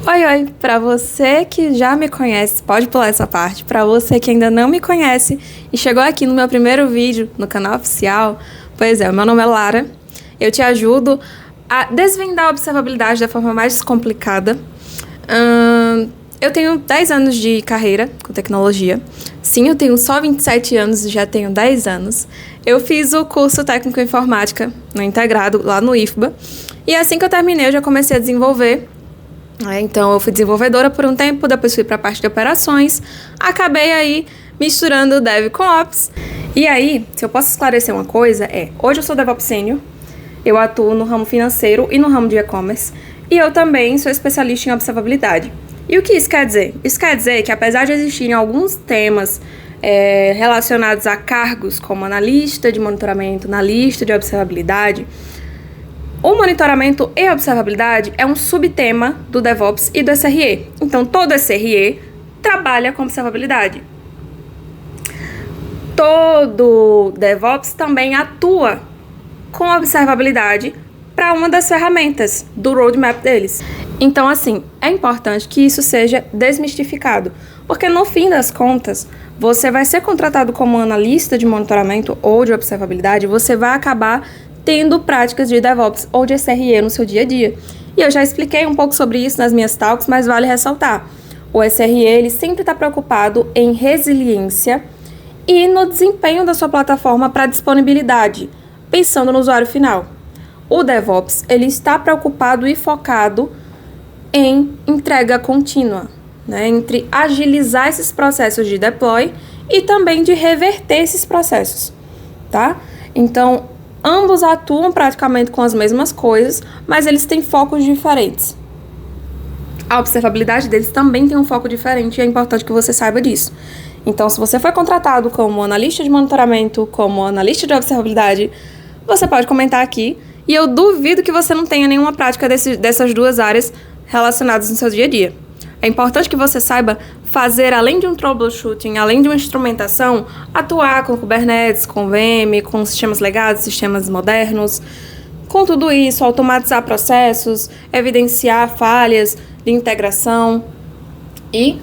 Oi, oi, para você que já me conhece, pode pular essa parte. Para você que ainda não me conhece e chegou aqui no meu primeiro vídeo no canal oficial, pois é, o meu nome é Lara. Eu te ajudo a desvendar a observabilidade da forma mais descomplicada. Eu tenho 10 anos de carreira com tecnologia. Sim, eu tenho só 27 anos e já tenho 10 anos. Eu fiz o curso técnico em informática no integrado lá no IFBA. E assim que eu terminei, eu já comecei a desenvolver. Então, eu fui desenvolvedora por um tempo, depois fui para a parte de operações. Acabei aí misturando Dev com Ops. E aí, se eu posso esclarecer uma coisa, hoje eu sou DevOps Sênior, eu atuo no ramo financeiro e no ramo de e-commerce, e eu também sou especialista em observabilidade. E o que isso quer dizer? Isso quer dizer que, apesar de existirem alguns temas relacionados a cargos, como analista de monitoramento, analista de observabilidade, o monitoramento e observabilidade é um subtema do DevOps e do SRE. Então, todo SRE trabalha com observabilidade. Todo DevOps também atua com observabilidade para uma das ferramentas do roadmap deles. Então, assim, é importante que isso seja desmistificado, porque no fim das contas, você vai ser contratado como analista de monitoramento ou de observabilidade, você vai acabar tendo práticas de DevOps ou de SRE no seu dia a dia. E eu já expliquei um pouco sobre isso nas minhas talks, mas vale ressaltar. O SRE, ele sempre está preocupado em resiliência e no desempenho da sua plataforma para disponibilidade, pensando no usuário final. O DevOps, ele está preocupado e focado em entrega contínua, né? Entre agilizar esses processos de deploy e também de reverter esses processos, tá? Então, ambos atuam praticamente com as mesmas coisas, mas eles têm focos diferentes. A observabilidade deles também tem um foco diferente e é importante que você saiba disso. Então, se você foi contratado como analista de monitoramento, como analista de observabilidade, você pode comentar aqui e eu duvido que você não tenha nenhuma prática dessas duas áreas relacionadas no seu dia a dia. É importante que você saiba fazer, além de um troubleshooting, além de uma instrumentação, atuar com Kubernetes, com VM, com sistemas legados, sistemas modernos. Com tudo isso, automatizar processos, evidenciar falhas de integração e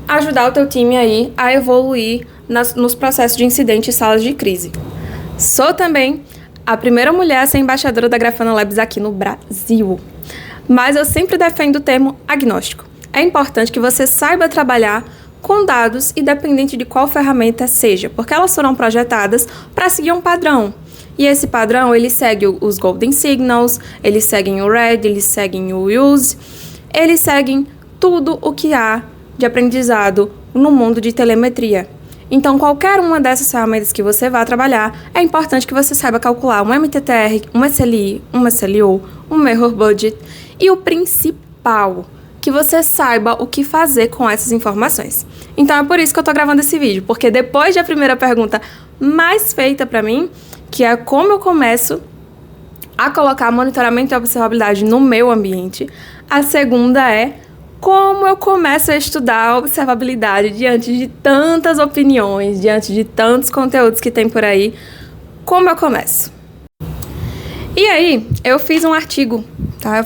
ajudar o teu time aí a evoluir nos processos de incidente e salas de crise. Sou também a primeira mulher a ser embaixadora da Grafana Labs aqui no Brasil. Mas eu sempre defendo o termo agnóstico. É importante que você saiba trabalhar com dados, independente de qual ferramenta seja, porque elas foram projetadas para seguir um padrão. E esse padrão, ele segue os Golden Signals, eles seguem o RED, eles seguem o Use, eles seguem tudo o que há de aprendizado no mundo de telemetria. Então, qualquer uma dessas ferramentas que você vá trabalhar, é importante que você saiba calcular um MTTR, um SLI, um SLO, um Error Budget e o principal, que você saiba o que fazer com essas informações. Então é por isso que eu tô gravando esse vídeo, porque depois da primeira pergunta mais feita para mim, que é como eu começo a colocar monitoramento e observabilidade no meu ambiente, a segunda é como eu começo a estudar a observabilidade diante de tantas opiniões, diante de tantos conteúdos que tem por aí, como eu começo? E aí, eu fiz um artigo, tá?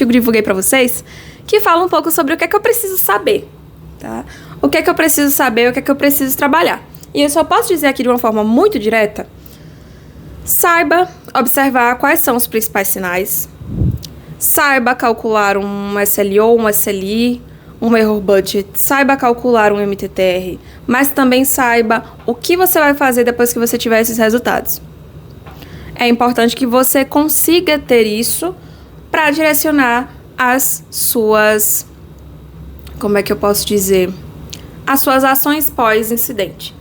Divulguei para vocês, que fala um pouco sobre o que é que eu preciso saber, tá? O que é que eu preciso saber, o que é que eu preciso trabalhar. E eu só posso dizer aqui de uma forma muito direta: saiba observar quais são os principais sinais, saiba calcular um SLO, um SLI, um Error Budget, saiba calcular um MTTR, mas também saiba o que você vai fazer depois que você tiver esses resultados. É importante que você consiga ter isso para direcionar as suas, como é que eu posso dizer, as suas ações pós-incidente,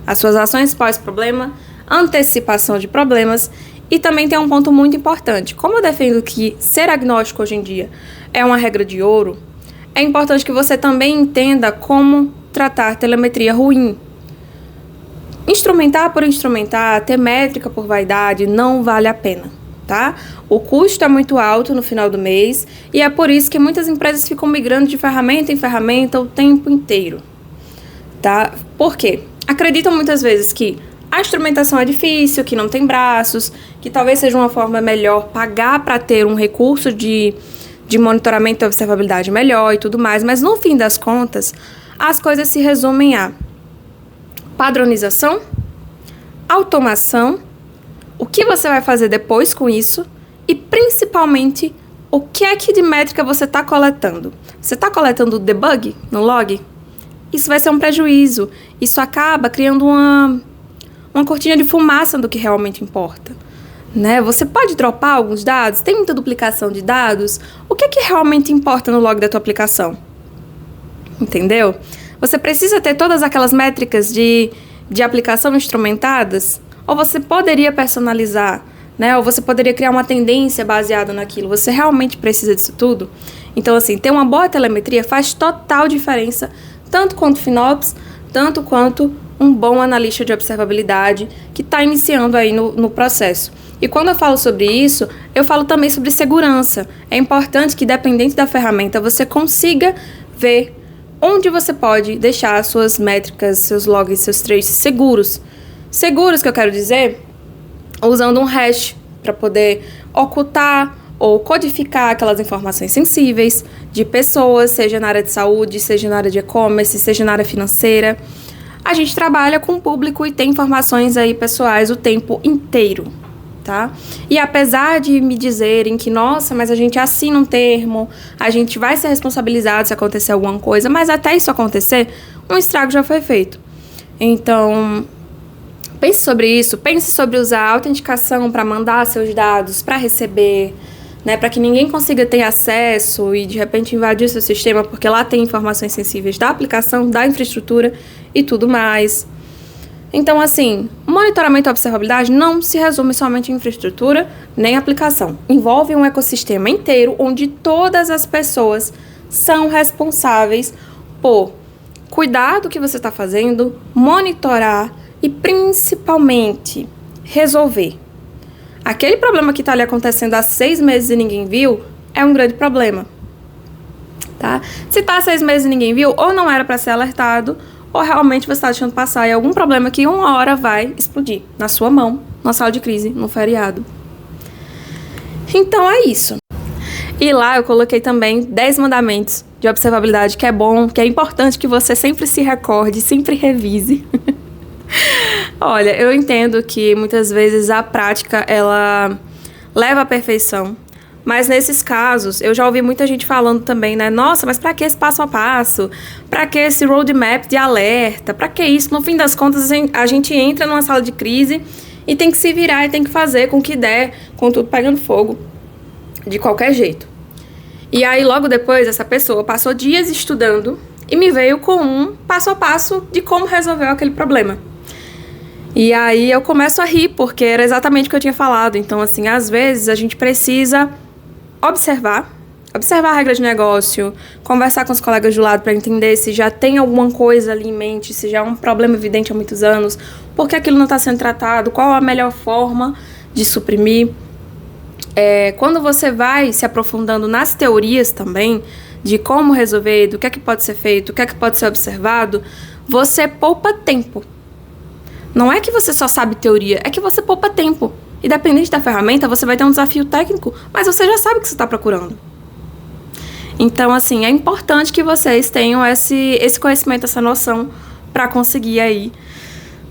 as suas ações pós-problema, antecipação de problemas. E também tem um ponto muito importante. Como eu defendo que ser agnóstico hoje em dia é uma regra de ouro, é importante que você também entenda como tratar telemetria ruim. Instrumentar por instrumentar, ter métrica por vaidade, não vale a pena, tá? O custo é muito alto no final do mês e é por isso que muitas empresas ficam migrando de ferramenta em ferramenta o tempo inteiro, tá? Por quê? Acreditam muitas vezes que a instrumentação é difícil, que não tem braços, que talvez seja uma forma melhor pagar para ter um recurso de de monitoramento e observabilidade melhor e tudo mais, mas no fim das contas, as coisas se resumem a padronização, automação, o que você vai fazer depois com isso e, principalmente, o que é que de métrica você está coletando. Você está coletando debug no log? Isso vai ser um prejuízo. Isso acaba criando uma cortina de fumaça do que realmente importa. Né? Você pode dropar alguns dados, tem muita duplicação de dados. O que é que realmente importa no log da tua aplicação? Entendeu? Você precisa ter todas aquelas métricas de aplicação instrumentadas? Ou você poderia personalizar, né? Ou você poderia criar uma tendência baseada naquilo? Você realmente precisa disso tudo? Então, assim, ter uma boa telemetria faz total diferença, tanto quanto FinOps, tanto quanto um bom analista de observabilidade que está iniciando aí no processo. E quando eu falo sobre isso, eu falo também sobre segurança. É importante que, dependente da ferramenta, você consiga ver onde você pode deixar suas métricas, seus logs, seus traces seguros. Seguros, que eu quero dizer, usando um hash para poder ocultar ou codificar aquelas informações sensíveis de pessoas, seja na área de saúde, seja na área de e-commerce, seja na área financeira. A gente trabalha com o público e tem informações aí pessoais o tempo inteiro, tá? E apesar de me dizerem que, nossa, mas a gente assina um termo, a gente vai ser responsabilizado se acontecer alguma coisa, mas até isso acontecer, um estrago já foi feito. Então, pense sobre isso, pense sobre usar a autenticação para mandar seus dados, para receber, né, para que ninguém consiga ter acesso e de repente invadir o seu sistema, porque lá tem informações sensíveis da aplicação, da infraestrutura e tudo mais. Então, assim, monitoramento e observabilidade não se resume somente em infraestrutura nem aplicação. Envolve um ecossistema inteiro onde todas as pessoas são responsáveis por cuidar do que você está fazendo, monitorar e, principalmente, resolver. Aquele problema que está ali acontecendo há 6 meses e ninguém viu é um grande problema, tá? Se está há 6 meses e ninguém viu, ou não era para ser alertado, ou realmente você está deixando passar algum problema que uma hora vai explodir na sua mão, na sala de crise, no feriado. Então é isso. E lá eu coloquei também 10 mandamentos de observabilidade, que é bom, que é importante que você sempre se recorde, sempre revise. Olha, eu entendo que muitas vezes a prática, ela leva à perfeição. Mas nesses casos, eu já ouvi muita gente falando também, né? Nossa, mas pra que esse passo a passo? Pra que esse roadmap de alerta? Pra que isso? No fim das contas, a gente entra numa sala de crise e tem que se virar e tem que fazer com que der, com tudo pegando fogo, de qualquer jeito. E aí, logo depois, essa pessoa passou dias estudando e me veio com um passo a passo de como resolver aquele problema. E aí eu começo a rir, porque era exatamente o que eu tinha falado. Então, assim, às vezes a gente precisa observar a regra de negócio, conversar com os colegas do lado para entender se já tem alguma coisa ali em mente, se já é um problema evidente há muitos anos, por que aquilo não está sendo tratado, qual a melhor forma de suprimir. Quando você vai se aprofundando nas teorias também, de como resolver, do que é que pode ser feito, o que é que pode ser observado, você poupa tempo. Não é que você só sabe teoria, é que você poupa tempo. Independente da ferramenta, você vai ter um desafio técnico, mas você já sabe o que você está procurando. Então, assim, é importante que vocês tenham esse conhecimento, essa noção, para conseguir aí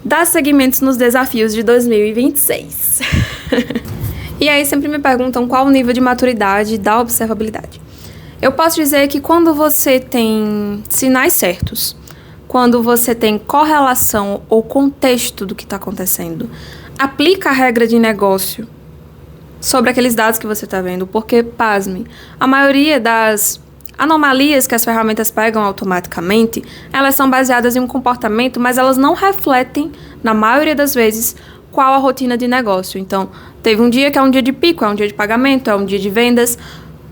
dar seguimentos nos desafios de 2026. E aí sempre me perguntam qual o nível de maturidade da observabilidade. Eu posso dizer que quando você tem sinais certos, quando você tem correlação ou contexto do que está acontecendo, aplica a regra de negócio sobre aqueles dados que você está vendo, porque, pasme, a maioria das anomalias que as ferramentas pegam automaticamente, elas são baseadas em um comportamento, mas elas não refletem, na maioria das vezes, qual a rotina de negócio. Então, teve um dia que é um dia de pico, é um dia de pagamento, é um dia de vendas,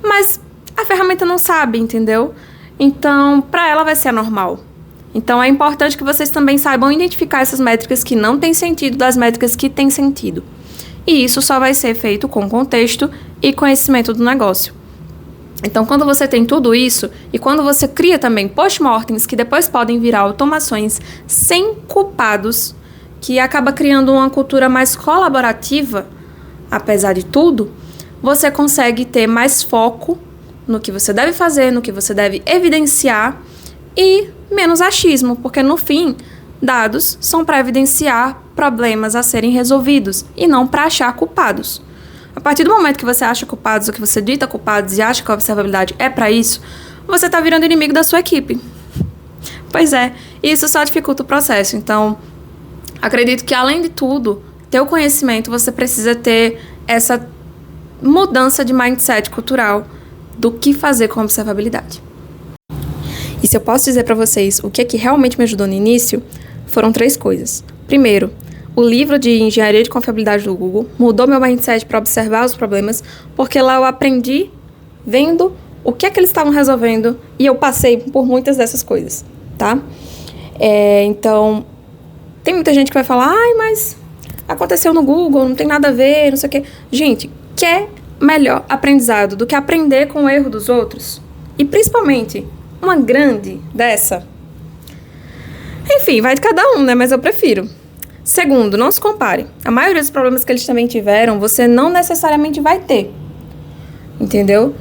mas a ferramenta não sabe, entendeu? Então, para ela vai ser anormal. Então, é importante que vocês também saibam identificar essas métricas que não têm sentido das métricas que têm sentido. E isso só vai ser feito com contexto e conhecimento do negócio. Então, quando você tem tudo isso, e quando você cria também post-mortems, que depois podem virar automações sem culpados, que acaba criando uma cultura mais colaborativa, apesar de tudo, você consegue ter mais foco no que você deve fazer, no que você deve evidenciar e menos achismo, porque no fim, dados são para evidenciar problemas a serem resolvidos e não para achar culpados. A partir do momento que você acha culpados ou que você dita culpados e acha que a observabilidade é para isso, você está virando inimigo da sua equipe. Pois é, isso só dificulta o processo. Então, acredito que além de tudo, ter o conhecimento, você precisa ter essa mudança de mindset cultural do que fazer com a observabilidade. E se eu posso dizer para vocês o que é que realmente me ajudou no início, foram 3 coisas. Primeiro, o livro de engenharia de confiabilidade do Google mudou meu mindset para observar os problemas, porque lá eu aprendi vendo o que é que eles estavam resolvendo e eu passei por muitas dessas coisas, tá? Então, tem muita gente que vai falar, mas aconteceu no Google, não tem nada a ver, não sei o quê. Gente, quer melhor aprendizado do que aprender com o erro dos outros? E principalmente, uma grande dessa? Enfim, vai de cada um, né? Mas eu prefiro. Segundo, não se compare. A maioria dos problemas que eles também tiveram, você não necessariamente vai ter. Entendeu?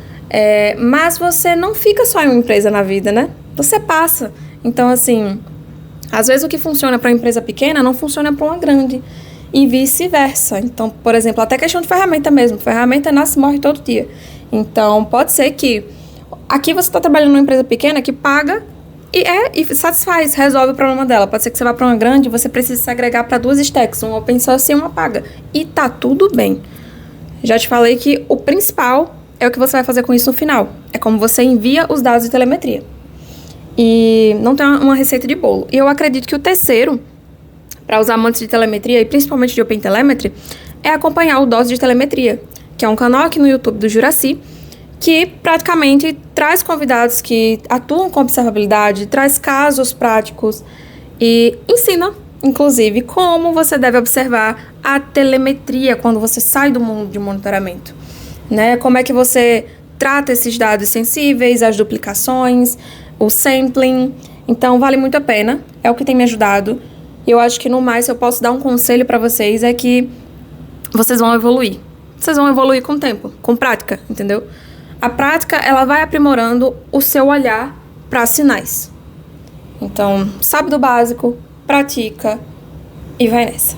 Mas você não fica só em uma empresa na vida, né? Você passa. Então, assim, às vezes o que funciona para uma empresa pequena não funciona para uma grande. E vice-versa. Então, por exemplo, até questão de ferramenta mesmo. Ferramenta nasce e morre todo dia. Então, pode ser que aqui você está trabalhando numa empresa pequena que paga e satisfaz, resolve o problema dela. Pode ser que você vá para uma grande e você precise se agregar para 2 stacks, uma open source e uma paga. E tá tudo bem. Já te falei que o principal é o que você vai fazer com isso no final. É como você envia os dados de telemetria. E não tem uma receita de bolo. E eu acredito que o terceiro, para os amantes de telemetria e principalmente de OpenTelemetry, é acompanhar o Dose de Telemetria, que é um canal aqui no YouTube do Juraci, que praticamente traz convidados que atuam com observabilidade, traz casos práticos e ensina, inclusive, como você deve observar a telemetria quando você sai do mundo de monitoramento, né? Como é que você trata esses dados sensíveis, as duplicações, o sampling. Então, vale muito a pena, é o que tem me ajudado. E eu acho que, no mais, se eu posso dar um conselho para vocês, é que vocês vão evoluir. Vocês vão evoluir com o tempo, com prática, entendeu? A prática, ela vai aprimorando o seu olhar para sinais. Então, sabe do básico, pratica e vai nessa.